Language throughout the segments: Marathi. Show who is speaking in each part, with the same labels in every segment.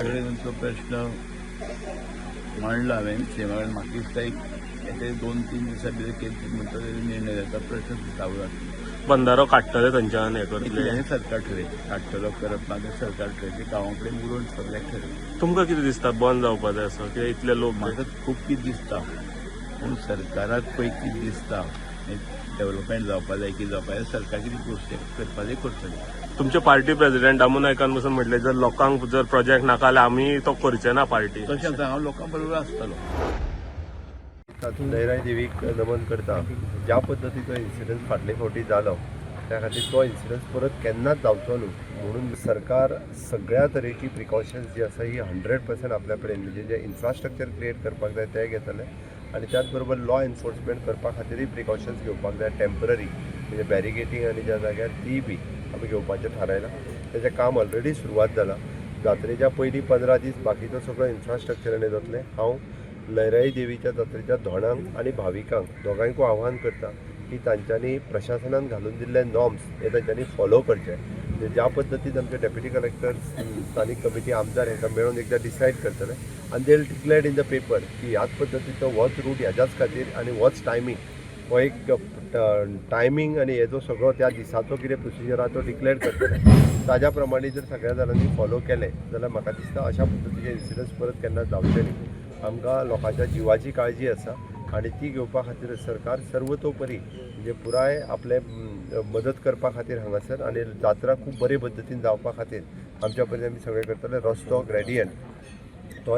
Speaker 1: कडेन तो प्रश्न मांडला हांवें सीएमान म्हाका दिसता एक 2-3 दिसां भितर केली म्हणटा निर्णय जाता प्रश्न सुटावो जातलो.
Speaker 2: बंधारो काडटले थंयच्यान हें करतले.
Speaker 1: कितें सरकार ठरयता काडटलो करप मागीर सरकार ठरयता गांवा कडेन उलोवन सगळ्याक ठरयता.
Speaker 2: तुमकां कितें दिसता बंद जावपाक जाय असो कित्याक इतले लोक
Speaker 1: म्हाका खूब कितें दिसता पूण सरकाराक पळय कितें दिसता डेव्हलपमेंट जावपाक जाय कितें जावपाक जाय सरकार कितें करपाक जाय करतलें.
Speaker 2: तुमचे पार्टी प्रेसिडेंट दामू नायकान पसून म्हटलें जर लोकांक जर प्रोजेक्ट नाका जाल्यार आमी तो करचे ना पार्टी.
Speaker 1: तशें आतां हांव लोकां बरोबर आसतलो.
Speaker 3: तातूंत लयराई देवीक नमन करता. ज्या पद्दतीचो इन्सिडन्स फाटले फावटी जालो त्या खातीर तो इन्सिडन्स परत केन्नाच जावचो न्हू म्हणून सरकार सगळ्या तरेची प्रिकॉशन्स जी आसा ही 100% आपल्या कडेन म्हणजे जे इन्फ्रास्ट्रक्चर क्रिएट करपाक जाय ते घेतले आनी त्याच बरोबर लॉ एनफोर्समेंट करपा खातीरय प्रिकॉशन्स घेवपाक जाय टेम्पररी म्हणजे बॅरिगेटींग आनी ज्या जाग्यार ती बी आमी घेवपाचें थारायलां. तेजें काम ऑलरेडी सुरवात जाला. जात्रेच्या पयलीं 15 दीस बाकीचो सगळो इन्फ्रास्ट्रक्चरान जातलें. हांव लयराई देवीच्या जात्रेच्या धोंडांक आनी भाविकांक दोगांयकूय आव्हान करता की तांच्यांनी प्रशासनान घालून दिल्ले नॉर्म्स हे तांच्यांनी फॉलो करचे. ज्या पद्दतीन आमचे डेप्युटी कलेक्टर स्थानीक कमिटी आमदार हांकां मेळून एकदां डिसायड करतले आनी they will declared in the paper की ह्याच पद्दतीचो होच रूट ह्याच्याच खातीर आनी होच टायमींग हो एक टायमींग आनी हेजो सगळो त्या दिसाचो कितें प्रोसिजर आहा तो डिक्लेअर करतले. ताज्या प्रमाणे जर सगळ्या जाणांनी फॉलो केलें जाल्यार म्हाका दिसता अशा पद्दतीचे इन्सिडन्स परत केन्ना जावचे न्ही. आमकां लोकांच्या जिवाची काळजी आसा आनी ती घेवपा खातीर सरकार सर्वतोपरी म्हणजे पुराय आपले मदत करपा खातीर हांगासर आनी जात्रा खूब बरे पद्दतीन जावपा खातीर आमच्या परीन आमी सगळे करतले. रस्तो ग्रेडियंट तो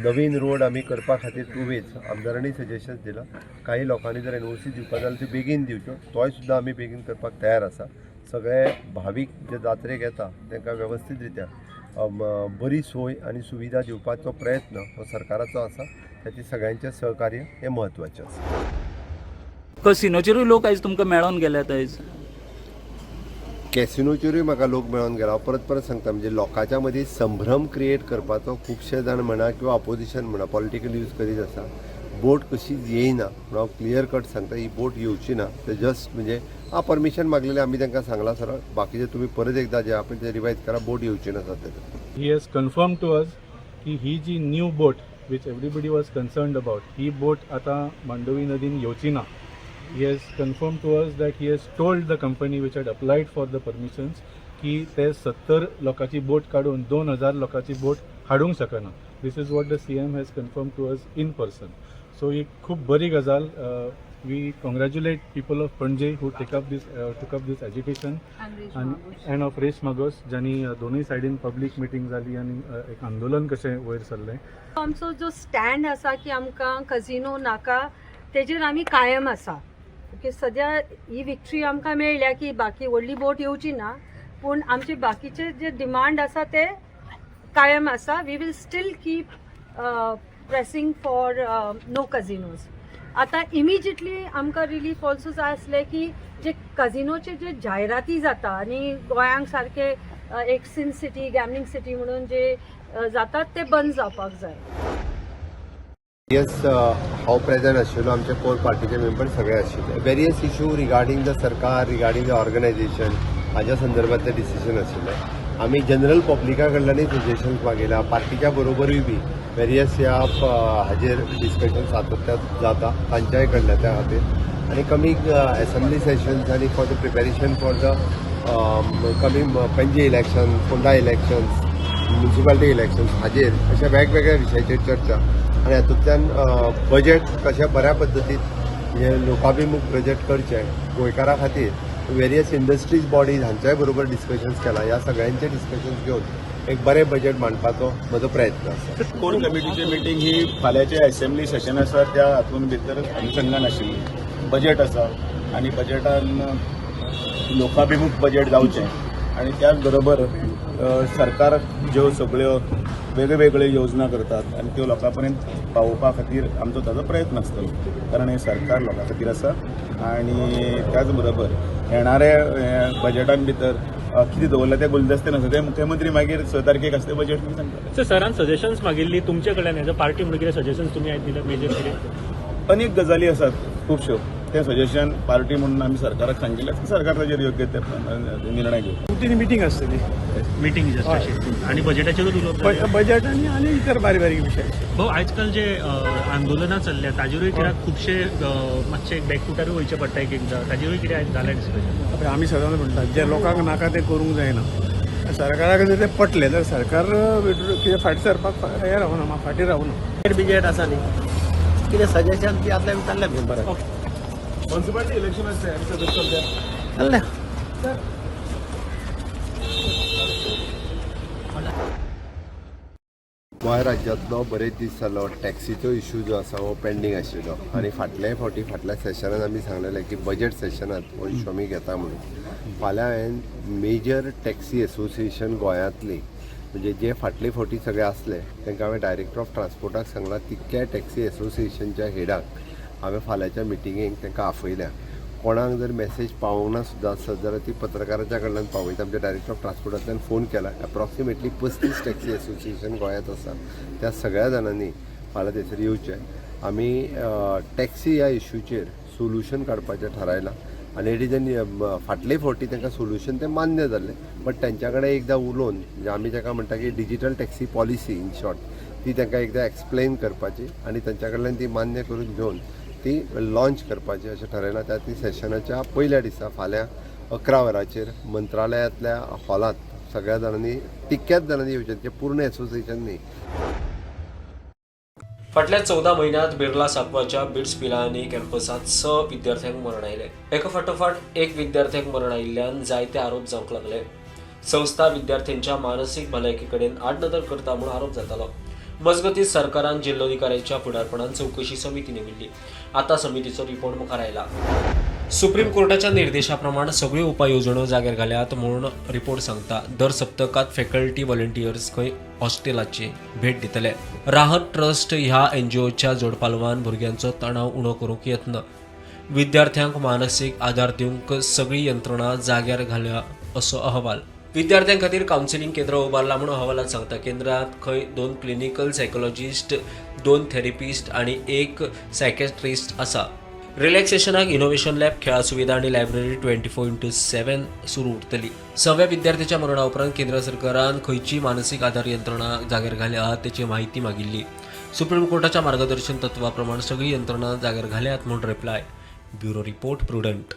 Speaker 3: नवीन रोड आमी करपा खातीर 2 वेज आमदारांनी सजेशन्स दिला. काही लोकांनी जर एनओसी दिवपा जाल्यार त्यो बेगीन दिवच्यो तोय सुद्दां आमी बेगीन करपाक तयार आसा. सगळे भावीक जे जात्रेक येता तांकां वेवस्थीत रित्या बरी सोय आनी सुविधा दिवपाचो प्रयत्न हो सरकाराचो आसा. त्याची सगळ्यांचें सहकार्य हे म्हत्वाचें आसा.
Speaker 4: कसिनोचेरूय लोक आयज तुमकां मेळोन गेल्यात आयज.
Speaker 3: कॅसिनोचेरूय म्हाका लोक मेळोन गेला. हांव परत परत सांगता म्हणजे लोकांच्या मदीं संभ्रम क्रिएट करपाचो खुबशे जाण म्हणा किंवा ऑपोजिशन म्हणा पॉलिटिकल यूज करीत आसा. बोट कशी येयना म्हणून हांव क्लियर कट सांगता ही बोट येवची ना. ते जस्ट म्हणजे परमिशन मागलेलें आमी तांकां सांगलां सरळ बाकीचे तुमी परत एकदां जे आपण ते रिवायज करा बोट येवची ना सध्या.
Speaker 5: He has confirmed to us की ही जी new boat which everybody was concerned about, ही बोट आता मांडवी नदीन येवची ना. He has confirmed to us that he has told the company which had applied for the permissions की ते 70 लोकांची बोट काढून 2000 लोकांची बोट हाडूंक शकना. This is what the CM has confirmed to us in person. So ही खूब बरी गजाल. We congratulate people of Panje who took up this agitation and of Resh Magos ज्यांनी दोनूय सायडीन पब्लीक मिटींग जाली आनी एक आंदोलन कशें वयर सरलें.
Speaker 6: आमचो जो स्टँड आसा की आमकां कजिनो नाका तेजेर आमी कायम आसा. ओके सद्या ही विक्ट्री आमकां मेळ्ळ्या की बाकी व्हडली बोट येवची ना पूण आमचे बाकीचे जे डिमांड आसा ते कायम आसा. We will still keep pressing for no casinos. आता इमिजिएटली आमकां रिलीफ ऑल्सो जाय आसलें की जे कजिनोचे जे जायराती जाता आनी गोंयांक सारके एक सिन सिटी गॅमलिंग सिटी म्हणून जे जातात ते बंद जावपाक जाय.
Speaker 3: येस हांव प्रेजेंट आशिल्लो. आमचे कोर पार्टीचे मेंबर सगळे आशिल्ले. वेरियस इश्यू रिगार्डींग द सरकार रिगार्डींग द ऑर्गनायझेशन हाज्या संदर्भांतले डिसिजन आशिल्ले. आमी जनरल पब्लिका कडल्यानूय सजेशन्स मागिल्ल्या. पार्टीच्या बरोबरूय बी वेरियस ह्या हाजेर डिस्कशन सातत्यात जाता तांच्याय कडल्यान त्या खातीर आनी कमींग असेंब्ली सेशन्स आनी for the preparation for the coming Panaji election Ponda elections municipality elections हाजेर अशा वेगवेगळ्या विशयाचेर चर्चा आनी हातूंतल्यान बजेट कशें बऱ्या पद्दतीन हे लोकाभिमुख प्रोजेक्ट करचे गोंयकारा खातीर वेरियस इंडस्ट्रीज बॉडीज हांच्याय बरोबर डिस्कशन्स केला. ह्या सगळ्यांचे डिस्कशन्स घेवन एक बरें बजेट मांडपाचो म्हजो प्रयत्न आसा.
Speaker 7: कोर कमिटीची मिटींग ही फाल्यांचे असेंब्ली सेशन आसा त्या हातून भितर अनुशंगान आशिल्ली. बजेट आसा आनी बजेटान लोकाभिमुख बजेट जावचें आनी त्याच बरोबर सरकार ज्यो सगळ्यो वेगवेगळ्यो योजना करतात आनी त्यो लोकां पर्यंत पावोवपा खातीर आमचो ताजो प्रयत्न आसतलो. कारण हें सरकार लोकां खातीर आसा आनी त्याच बरोबर येणाऱ्या बजेटान भितर कितें दवरला ते गुलदस्ते आसा ते मुख्यमंत्री मागीर 6 तारखेक आसता बजेट म्हणून सांगता.
Speaker 2: सरान सजेशन्स मागिल्ली तुमचे कडल्यान एज अ पार्टी म्हणून कितें सजेशन्स तुमी आयज दिल्यात मेजर कितें?
Speaker 7: अनेक गजाली आसात खुबश्यो तें सजेशन पार्टी म्हणून आमी सरकाराक सांगिल्लें सरकार ताचेर योग्य ते निर्णय घेवं.
Speaker 8: मिटींग आसतली
Speaker 9: मिटींग आणि बजेटाचेरूच उलोवप
Speaker 8: बजेट आनी इतर बारीक बारीक विशय.
Speaker 9: भाऊ आजकाल जे आंदोलनां चल्ल्या ताजेरूय कित्याक खुबशे मातशे बॅकफुटारूय वयचे पडटा एक एकदां ताजेरूय कितें जालें डिस्कशन.
Speaker 8: आमी सदांच म्हणटात जे लोकांक नाका तें करूंक जायना. सरकाराक जर तें पटलें तर सरकार कितें फाटीं सरपाक हें रावना फाटीं रावना.
Speaker 9: बिजेट आसा न्ही कितें सजेशन ती आपल्या विचारल्या बरें
Speaker 7: म्युनिसिपालिटी इलेक्शन आसता
Speaker 9: जाल्लें.
Speaker 3: गोंय राज्यांतलो बरेच दीस जालो टॅक्सीचो इश्यू जो आसा हो पेंडींग आशिल्लो आनी फाटल्या सेशनात आमी सांगलेलें की बजेट सेशनात हो इश्यू आमी घेता म्हणून. फाल्यां हांवें मेजर टॅक्सी एसोसिएशन गोंयांतली म्हणजे जे फाटले फावटी सगळे आसले तांकां हांवें डायरेक्टर ऑफ ट्रान्सपोर्टाक सांगलां तितक्या टॅक्सी एसोसिएशनच्या हेडाक हांवें फाल्यांच्या मिटिंगेक तांकां आफयल्या. कोणाक जर मेसेज पावना सुद्दां आसत जाल्यार ती पत्रकाराच्या कडल्यान पावयता. आमच्या डायरेक्टर ऑफ ट्रान्सपोर्टांतल्यान फोन केला. एप्रॉक्सिमेटली 35 टॅक्सी एसोसिएशन गोंयांत आसा. त्या सगळ्या जाणांनी फाल्यां थंयसर येवचें. आमी टॅक्सी ह्या इश्यूचेर सोल्युशन काडपाचें थारायलां आनी इट इज एन फाटले फावटी तांकां सोल्युशन तें मान्य जाल्लें. बट तेंच्या कडेन एकदां उलोवन म्हणजे आमी ताका म्हणटा की digital taxi policy in short ती तांकां एकदां एक्सप्लेन करपाची आनी तेंच्या कडल्यान ती मान्य करून घेवन ती लॉन्च करपाची अशें थारायलां. त्या ती सेशनाच्या पयल्या दिसा फाल्यां 11 वरांचेर मंत्रालयांतल्या हॉलांत सगळ्या जाणांनी तितक्याच जाणांनी येवचें म्हणजे पूर्ण एसोसिएशन न्ही.
Speaker 10: फाटल्या 14 महिन्यात बिर्ला साकवाच्या बिट्स पिलांनी कॅम्पसात 6 विद्यार्थ्यांक मरण आयले. एका फाटोफाट एक विद्यार्थ्यांक मरण आयिल्ल्यान जायते आरोप जावंक लागले. संस्था विद्यार्थ्यांच्या मानसीक भलायके कडेन आडनदर करता म्हूण आरोप जातालो. मजगतीं सरकारान जिल्लोधिकाऱ्यांच्या फुडारपणान चवकशी समिती नेमिल्ली. आता समितीचो रिपोर्ट मुखार आयला. सुप्रीम कोर्टाच्या निर्देशाप्रमाण सगळ्यो उपाययोजनो जाग्यार घाल्यात म्हूण रिपोर्ट सांगता. दर सप्तकात फॅकल्टी व्हॉलंटियर्स खंय हॉस्टेलाची भेट दितले. राहत ट्रस्ट ह्या एनजीओच्या जोडपालवान भुरग्यांचो तणाव उणो करूंक यत्न. विद्यार्थ्यांक मानसीक आदार दिवंक सगळी यंत्रणा जाग्यार घाल्या असो अहवाल. विद्यार्थ्यां खातीर कावन्सिलिंग केंद्र उबारला म्हणून अहवालात सांगता. केंद्रात खंय 2 क्लिनिकल सायकोलॉजिस्ट, 2 थेरपिस्ट आनी 1 सायकॅट्रिस्ट आसा. रिलॅक्सेशनाक इनोव्हेशन लॅब, खेळा सुविधा आनी लायब्ररी 24/7 सुरू उरतली. 6व्या विद्यार्थ्याच्या मरणा उपरांत केंद्र सरकारान खंयची मानसीक आदार यंत्रणा जाग्यार घाल्या तेची माहिती मागिल्ली. सुप्रीम कोर्टाच्या मार्गदर्शन तत्वा प्रमाण सगळी यंत्रणा जाग्यार घाल्यात म्हूण रिप्लाय. Bureau report prudent.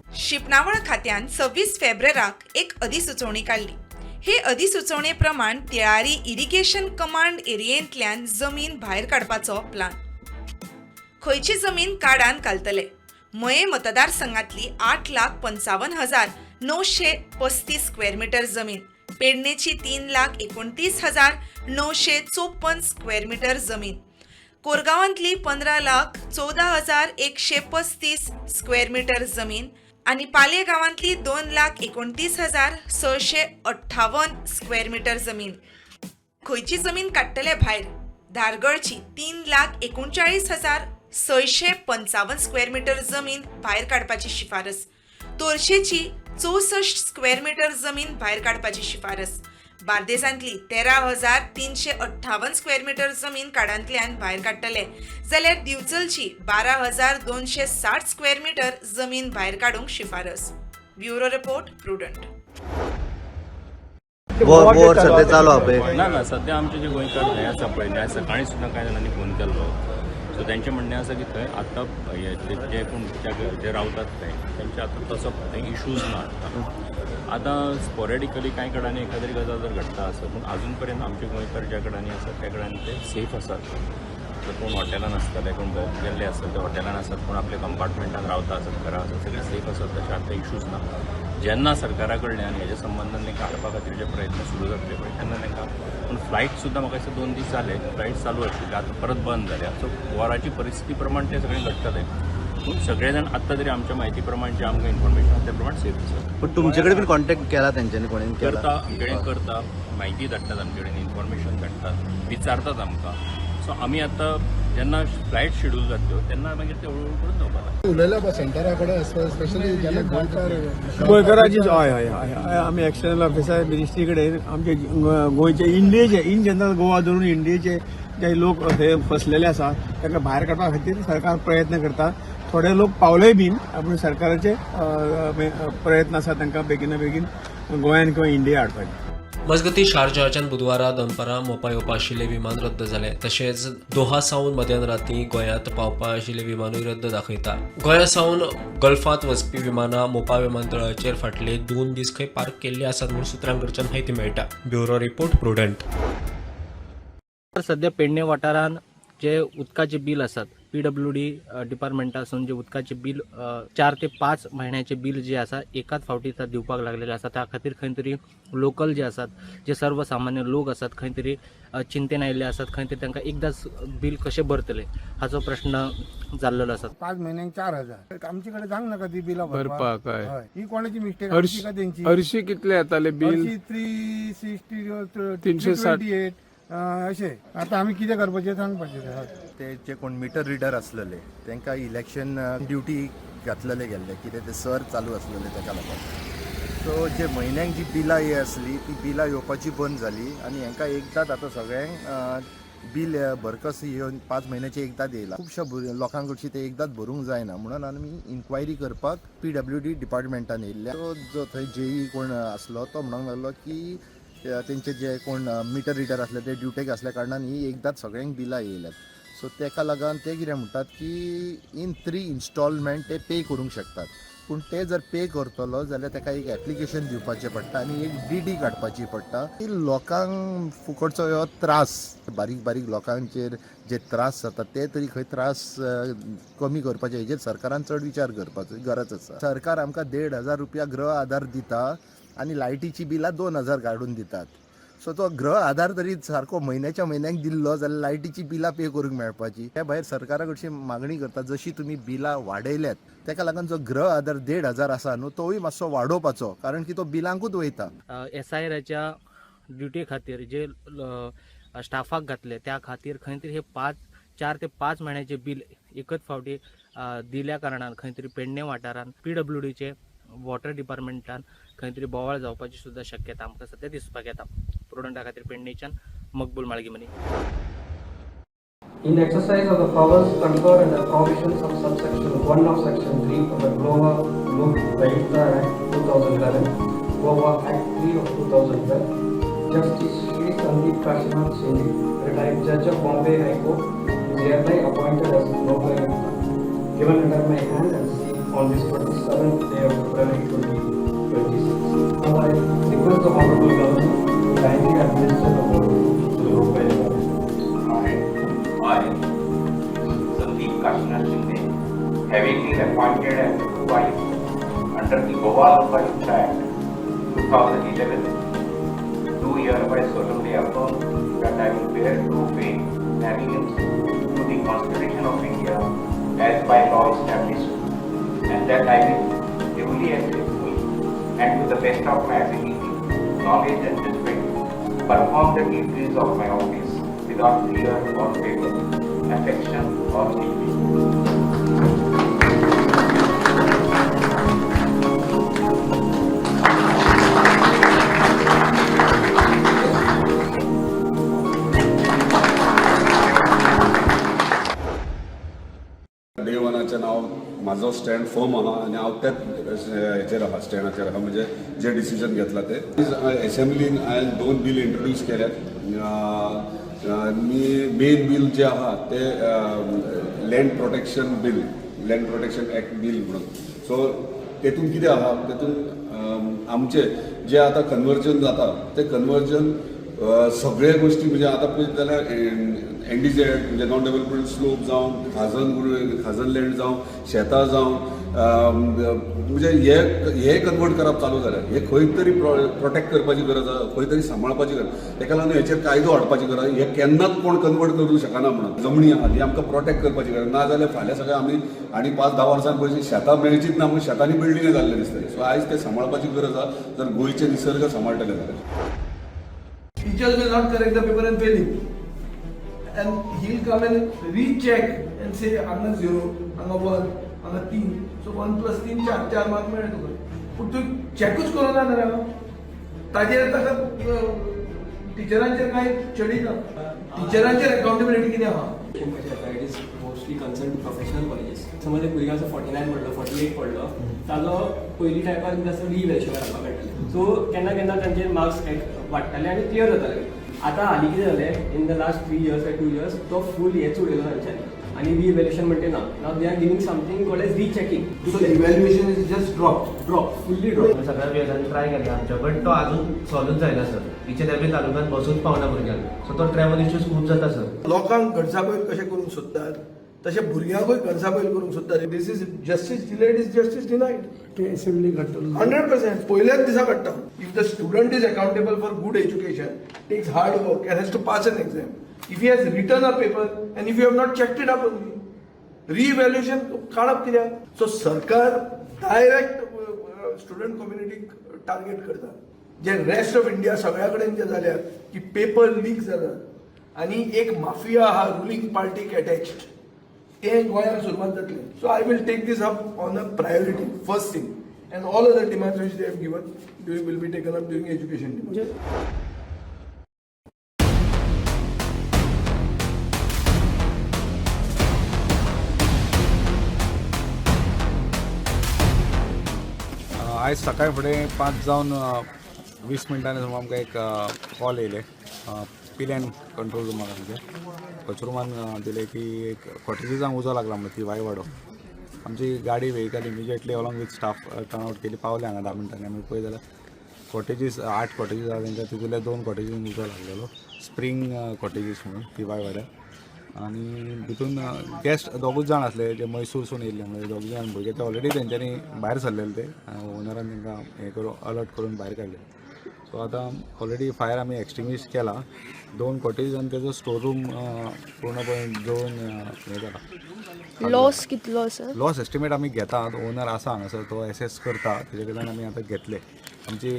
Speaker 11: शिपणावळ खात्यान 26 फेब्रुवाराक एक अधिसुचोवणी काढली. हे अधिसुचोवणे प्रमाण तिळारी इरिगेशन कमांड एरियेंतल्यान जमीन भायर काडपाचो प्लान. खंयची जमीन काडान घालतले. मये मतदारसंघातली 8,55,935 स्क्वेअर मीटर जमीन, पेडणेची 3,29,954 स्क्वेअर मीटर जमीन, कोरगांवांतली 15,14,135 स्क्वेअर मीटर जमीन आणि पालये गांवांतली 2,29,658 स्क्वेअर मीटर जमीन. खंयची जमीन काडटले भायर. धारगळची 3,39,655 स्क्वेअर मीटर जमीन भायर काडपाची शिफारस. तोरशेची 64 स्क्वेअर मीटर जमीन भायर काडपाची शिफारस. बार्देसांतली 13,358 स्क्वेअर मीटर जमीन काडांतल्यान भायर काडटले जाल्यार दिवचलची 12,260 स्क्वेअर मीटर जमीन भायर काडूंक शिफारस. Bureau report prudent.
Speaker 1: ना सध्या आमचे जे गोंयकार हे आसा पळय न्याय सकाळी सुद्दां कांय जाणांनी फोन केल्लो. सो तेंचें म्हणणें आसा की थंय आतां जे पूण जे रावतात तेंचे आतां तसो इश्यूज ना. आतां स्पॉरेडिकली कांय कडांनी एखादी गजाल जर घडटा आसत पूण अजून पर्यंत आमचे गोंयकार ज्या कडांनी आसात त्या कडांनी ते सेफ आसात. कोण हॉटेलान आसतले, कोण भोंवून गेल्ले आसत ते हॉटेलान आसात, कोण आपल्या कंपार्टमेंटान रावता आसत, घरा आसत, सगळे सेफ आसात. तशें आतां इश्यूज ना. जेन्ना सरकारा कडल्यान हेज्या संबंदान तांकां हाडपा खातीर जे प्रयत्न सुरू जातले पळय तेन्ना तांकां पूण फ्लायट सुद्दां म्हाका दिसता 2 दीस जाले फ्लायट चालू आशिल्ली, आतां परत बंद जाल्या. सो वराची परिस्थिती प्रमाण ते सगळें घडटलें. पूण सगळे जाण आत्तां तरी आमच्या म्हायती प्रमाण जे आमकां इन्फॉर्मेशन आसा त्या प्रमाण सेफ आसा.
Speaker 9: पण तुमचे कडेन बीन कॉन्टॅक्ट केला तेंच्यांनी कोणें
Speaker 1: करता आमचे कडेन करता, म्हायती धाडटात, आमचे कडेन इन्फॉर्मेशन धाडटात, विचारतात आमकां. सो आमी आतां जेन्ना फ्लायट शेड्यूल जातल्यो तेन्ना मागीर ते हळूहळू करून जावपाक
Speaker 8: उलयल्या सेंटरा कडेन स्पेशली जेन्ना गोंयकाराची हय हय हय आमी एक्सटर्नल ऑफिसर मिनिस्ट्री कडेन आमचे गोंयचे इंडियेचे इन जनरल गोवा धरून इंडियेचे जे लोक हे फसलेले आसा तांकां भायर काडपा खातीर सरकार प्रयत्न करता. थोडे लोक पावलेय बीन पूण सरकाराचे प्रयत्न आसा तांकां बेगिना बेगीन गोंयान किंवा इंडिया हाडपाचे.
Speaker 10: मजगतीं शारजाच्यान बुधवारा दनपारां मोपा येवपा आशिल्लें विमान रद्द जालें. तशेंच दोहा सावन मध्यानरातीं गोंयांत पावपा आशिल्लें विमानूय रद्द दाखयता. गोंया सावन गल्फांत वचपी विमानां मोपा विमानतळाचेर फाटले 2 दीस खंय पार्क केल्ली आसात म्हूण सुत्रां कडच्यान म्हायती मेळटा. Bureau report prudent.
Speaker 4: सध्या पेडणे वाठारांत जे उदकाचे बील आसात PWD डिपार्टमेंटासून जे उदकाचे बील 4 ते 5 महिन्याचे बील जे आसा एकाच फावटी दिवपाक लागलेले आसा. त्या खातीर खंय तरी लोकल जे आसात जे सर्वसामान्य लोक आसात खंय तरी चिंतेन आयिल्ले आसात. खंय तरी तांकां एकदाच बील कशें भरतले हाचो प्रश्न जाल्लो आसा.
Speaker 8: 5 महिन्यांक 4,000 आमचे कडेन जावंक नाका ती बिलां
Speaker 5: भरपाक.
Speaker 8: ही कोणाची मिस्टेक आमची का तेंची?
Speaker 5: हरशी कितले येताले बील?
Speaker 8: 360
Speaker 5: 360
Speaker 8: अशें. आतां आमी कितें करपाचें सांगपाचें.
Speaker 3: ते जे कोण मिटर रिडर आसलेले तांकां इलेक्शन ड्युटी घातलेले गेल्ले कितें ते सर चालू आसलेले ताका लागून. सो जे म्हयन्यांक जी बिलां ही आसली ती बिलां येवपाची बंद जाली आनी हांकां एकदांच आतां सगळ्यांक बील भरकस येवन 5 महिन्याचे एकदांच येयला. खुबश्या लोकां कडची ते एकदांच भरूंक जायना म्हणून आमी इन्क्वायरी करपाक PWD डिपार्टमेंटान येयल्ले. जो थंय JE कोण आसलो तो म्हणूंक लागलो की तेंचे जे कोण मिटर रिडर आसले ते ड्युटेक आसल्या कारणान ही एकदांच सगळ्यांक बिलां येयल्यात. सो ताका लागून ते कितें म्हणटात की इन 3 इन्स्टॉलमेंट ते पे करूंक शकतात. पूण ते जर पे करतलो जाल्यार ताका एक एप्लिकेशन दिवपाचें पडटा आनी एक DD काडपाची पडटा. की लोकांक फुकटचो हो त्रास बारीक बारीक लोकांचेर जे त्रास जातात ते तरी खंय त्रास कमी करपाचे हेजेर सरकारान चड विचार करपाचो गरज आसा. सरकार आमकां 1,500 रुपया गृह आधार दिता आनी लायटीची बिलां 2,000 काडून दितात. सो तो गृह आधार तरी सारको म्हयन्याच्या म्हयन्याक दिल्लो जाल्यार लायटीची बिलां पे करूंक मेळपाची. त्या भायर सरकारा कडची मागणी करता जशी तुमी बिलां वाडयल्यात ताका लागून जो गृह आधार 1,500 आसा न्हू तोय मातसो वाडोवपाचो कारण की तो बिलांकूच वयता.
Speaker 4: SIRच्या ड्युटी खातीर जे स्टाफाक घातले त्या खातीर खंय तरी हे 4 ते 5 महिन्याचे बील एकच फावटी दिल्या कारणान खंय तरी पेडणे वाठारान PWDचे वॉटर डिपार्टमेंटान खंय तरी बोवाळ जावपाची सुद्धा शक्यता आमकां सध्या दिसपाक येता. प्रुडंटा खातीर पेडणेच्यान मकबूल माळगीमनी.
Speaker 12: In exercise of the powers conferred under provisions of subsection 1 of section 3 of the Goa Look-Ayukta Act 2011, Goa Act 3 of 2012, Justice Shri Sandeep Kashinath Singh, retired Judge of Bombay High Court, is hereby appointed as Look-Ayukta, given under my hand and sealed on this 27th day of February 2026. Now I request the Honorable Governor to kindly administer the vote to the Look-Ayukta.
Speaker 13: I, Sandeep Kashinath Singh, having been appointed as Look-Ayukta under the Goa Look-Ayukta Act 2011, do hereby solemnly affirm that I will bear true faith and allegiance to the Constitution of India as by law established, and that I will duly and faithfully and to the best of my ability, knowledge and judgment perform the duties of my office without fear or favor, affection or envy.
Speaker 14: डे वनाचें नांव म्हाजो स्टँड फर्म आहा आनी हांव त्याच हेचेर आहा स्टँडाचेर आहा म्हणजे जे डिसिजन घेतला ते. एसेंब्लीन हांवें 2 बील इंट्रोड्यूस केल्यात. मेन बील जे आहा ते लँड प्रोटेक्शन एक्ट बील म्हणून. सो तेतून कितें आहा तेतून आमचे जे आतां कन्वर्जन जाता ते कन्वर्जन सगळे गोष्टी म्हणजे आतां पळयत जाल्यार NDZ म्हणजे नॉन डेव्हलपमेंट स्लोप जावं खाजन लँड जावं शेतां जावं म्हणजे हे कन्वर्ट करप चालू जालें. हे खंय तरी प्रोटेक्ट करपाची गरज आसा, खंय तरी सांबाळपाची गरज. ताका लागून हेचेर कायदो हाडपाची गरज. हे केन्नाच कोण कन्वर्ट करूंक शकना म्हणून. जमनी आहा ती आमकां प्रोटेक्ट करपाची गरज ना जाल्यार फाल्यां सगळें आमी आनी 5-10 वर्सां पयलीं शेतां मेळचीच ना म्हणून शेतांनी बिल्डिंगे जाल्ले दिसतले. सो आयज ते सांबाळपाची गरज आसा जर गोंयचे निसर्ग सांबाळटले जाल्यार.
Speaker 8: Teachers will not correct the paper and fail him. and he'll come and recheck and say हांगा 0, हांगा 1, हांगा 3, so 1 + 3 4 मार्क मेळ्ळे तुका. पूण तूं चॅकूच करूना जाल्यार ताजेर ताका टिचरांचेर कांय चडीना. टिचरांचेर अकाउंटेबिलिटी कितें आहा?
Speaker 12: It is mostly concern to professional colleges. समज एक भुरग्याचो 49 पडलो 48 पडलो ताजो पयली टायपार कितें आसता रिइवॅल्युएशन करपाक मेळटलें. सो केन्ना केन्ना तांचे मार्क्स वाडटाले आनी क्लियर जाताले. आतां हालीं कितें जालें in the last 3 years or 2 years तो फूल हेच उडयलो तांच्यांनी आनी रिइवॅल्युएशन म्हणटे ना. Now they are giving something called as rechecking.
Speaker 8: So evaluation is just drop fully drop.
Speaker 4: सगळ्या विभागांनी ट्राय केला आमच्या बट तो अजून सॉल्वच जायना सर. इच एंड एवरी तालुक्यात बसूच पावना भुरग्यांक. सो तो ट्रॅव्हल इश्यूज खूब जाता सर.
Speaker 8: लोकांक गणसाबैल कशें करूंक सोदतात तशें भुरग्यांकूय गणसाबैल करूंक सोदतात. This is justice delayed is justice denied. ते असेंब्ली घडटलो 100% पहिल्याच दिसा घडटा. If the student is accountable for good education, takes hard work and has to pass an exam. If he has written a paper and if you have not checked it up only, re-evaluation काढप कित्याक? सो सरकार डायरेक्ट स्टुडंट कम्युनिटीक टार्गेट करता. जे रेस्ट ऑफ इंडिया सगळ्या कडेन जे जाल्यार की पेपर लीक जातात आनी एक माफिया आहा रुलींग पार्टीक अटॅच्ड ते गोंयांत सुरवात जातले. So I will take this up on a priority first thing and all other demands which they have given will be taken up during education demands.
Speaker 15: आज सकाळी फुडें 5 जावन 20 मिनटांनी समज आमकां एक कॉल येयले पिलेन कंट्रोल रुमाक आमच्या कचरुमान दिले की एक कॉटेजीसांक उजो लागला म्हणून ती वायवाडो. आमची गाडी vehicle immediately along with staff turn out केली. पावले हांगा 10 मिनटांनी. आमी पळय जाल्यार कॉटेजीस 8 कॉटेजीस आसा तेंच्या तितूंतल्या 2 कॉटेजींक उजो लागलेलो. स्प्रींग कॉटेजीस म्हणून ती वायवाड्या. आनी भितून गेस्ट दोगूच जाण आसले जे मैसूरसून येयल्ले. म्हणजे दोग जाण भुरगे ते ऑलरेडी तेंच्यांनी भायर सरलेले. ते ओनरान तांकां हें करून अलर्ट करून भायर काडले. सो आतां ऑलरेडी फायर आमी एक्सटिंग्वीश केला. 2 कॉटेजीस आनी तेजो स्टोर रूम पूर्णपणे जळून हें जाला.
Speaker 16: लॉस कितलो आसा?
Speaker 15: लॉस एस्टिमेट आमी घेतात. ओनर आसा हांगासर तो एसेस करता. तेजे कडल्यान आमी आतां घेतले. आमची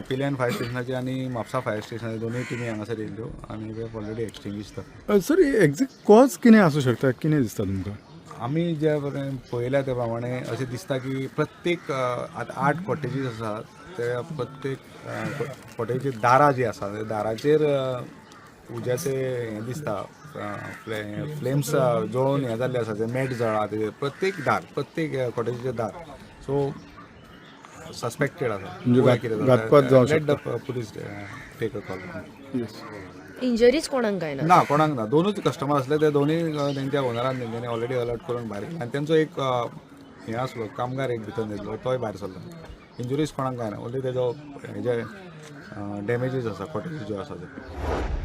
Speaker 15: पिलेन फायर स्टेशनाची आनी म्हापसा फायर स्टेशनाची दोनूय टिमी हांगासर येयल्ल्यो आनी वे ऑलरेडी एक्सटिंग्वीश जाता.
Speaker 5: सर एक्झॅक्ट कॉज कितें आसूं शकता? कितें दिसता तुमकां?
Speaker 15: आमी जे पळयल्या ते प्रमाणे अशें दिसता की प्रत्येक आतां 8 कॉटेजीस आसात ते प्रत्येक कॉटेजीची दारां जीं आसा त्या दाराचेर उज्याचे हें दिसता फ्लेम्स जळोवन हें जाल्ले आसा. ते मॅट जळा तेजे प्रत्येक कॉटेजीचे दार. सो सस्पेक्टेड आसा. Police take a call.
Speaker 16: Injuries कोणाक काय ना?
Speaker 15: कोणाक ना. 2च कस्टमर आसले. ते दोनूय तेंच्या ओनरान तेंच्यांनी ऑलरेडी अलर्ट करून भायर केला. आनी तेंचो एक हें आसलो कामगार एक भितर येयल्लो तोय भायर सरलो. इंजुरीज कोणाक काय ना. ओन्ली तेजो हेजे डॅमेजीस आसा कॉटेज ज्यो आसा ते.